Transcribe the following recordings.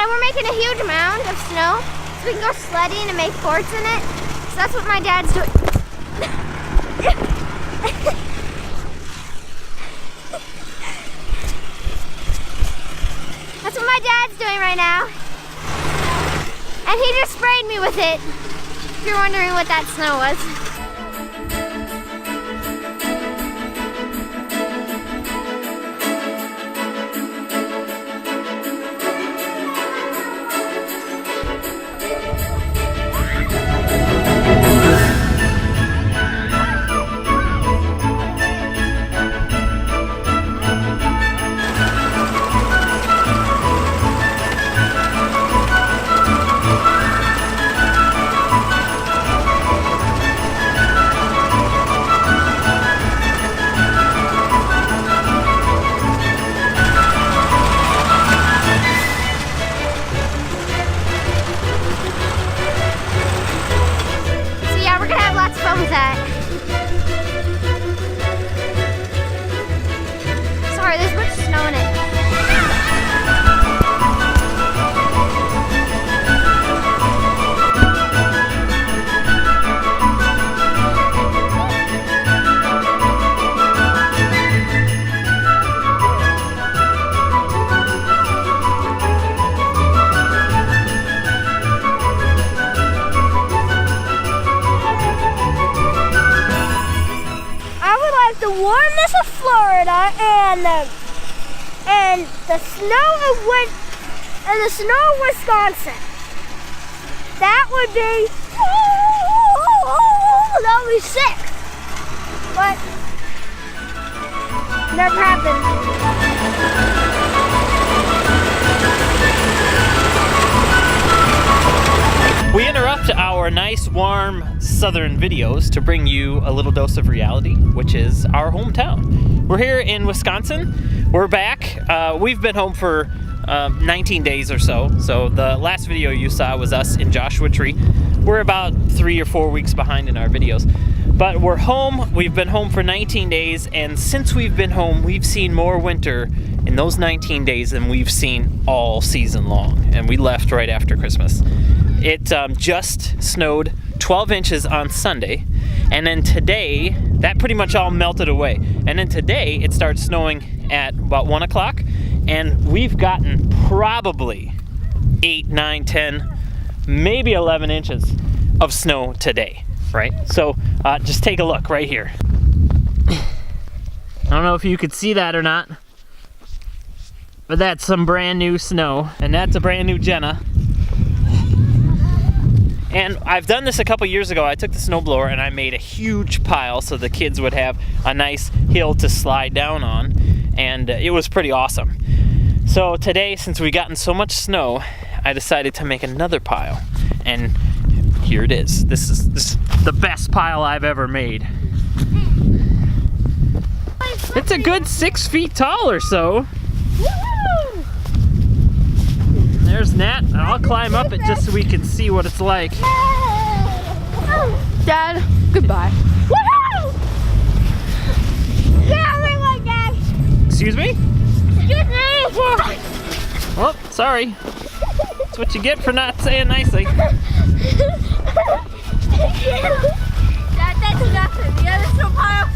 And we're making a huge mound of snow so we can go sledding and make forts in it. So that's what my dad's doing. That's what my dad's doing right now. And he just sprayed me with it. If you're wondering what that snow was. Sorry, there's much snow in it. The warmness of Florida and the snow of Wisconsin. That would be that would be sick. But never happened. We interrupt our nice, warm, southern videos to bring you a little dose of reality, which is our hometown. We're here in Wisconsin. We're back. We've been home for 19 days or so. So the last video you saw was us in Joshua Tree. We're about 3 or 4 weeks behind in our videos. But we're home. We've been home for 19 days, and since we've been home, we've seen more winter in those 19 days than we've seen all season long. And we left right after Christmas. It just snowed 12 inches on Sunday, and then today, that pretty much all melted away. And then today, it starts snowing at about 1 o'clock, and we've gotten probably 8, 9, 10, maybe 11 inches of snow today, right? So just take a look right here. I don't know if you could see that or not, but that's some brand new snow, and that's a brand new Jenna. And I've done this a couple years ago. I took the snowblower and I made a huge pile so the kids would have a nice hill to slide down on, and it was pretty awesome. So today, since we've gotten so much snow, I decided to make another pile, and here it is. This is the best pile I've ever made. It's a good 6 feet tall or so. There's Nat, and I'll climb up it just so we can see what it's like. Dad, goodbye. Woohoo! Get out of my way, Dad! Excuse me? Excuse me! Oh, sorry. That's what you get for not saying nicely. Dad, that's nothing. The other snow pile.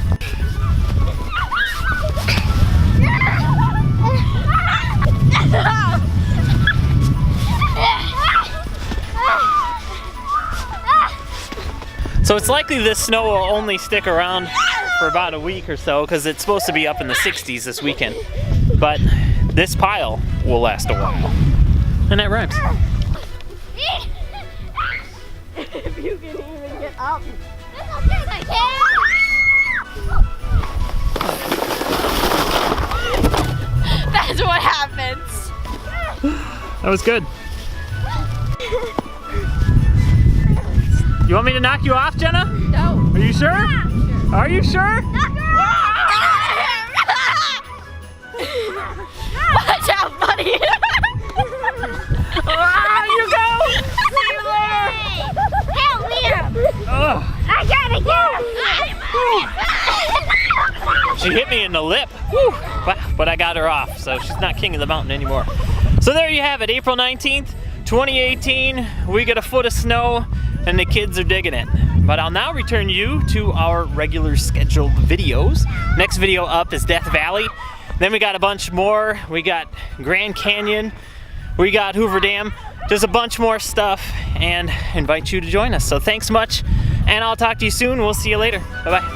So it's likely this snow will only stick around for about a week or so, because it's supposed to be up in the 60s this weekend. But this pile will last a while. And that rhymes. If you can even get up. That's what happens. That was good. You want me to knock you off, Jenna? No. Are you sure? Yeah, sure. Are you sure? Watch out, buddy. You go! See you later. Help me. Ugh. I gotta get him. She hit me in the lip. Whew. But I got her off, so she's not king of the mountain anymore. So there you have it, April 19th, 2018. We got a foot of snow and the kids are digging it. But I'll now return you to our regular scheduled videos. Next video up is Death Valley. Then we got a bunch more. We got Grand Canyon. We got Hoover Dam. Just a bunch more stuff and invite you to join us. So thanks much and I'll talk to you soon. We'll see you later. Bye-bye.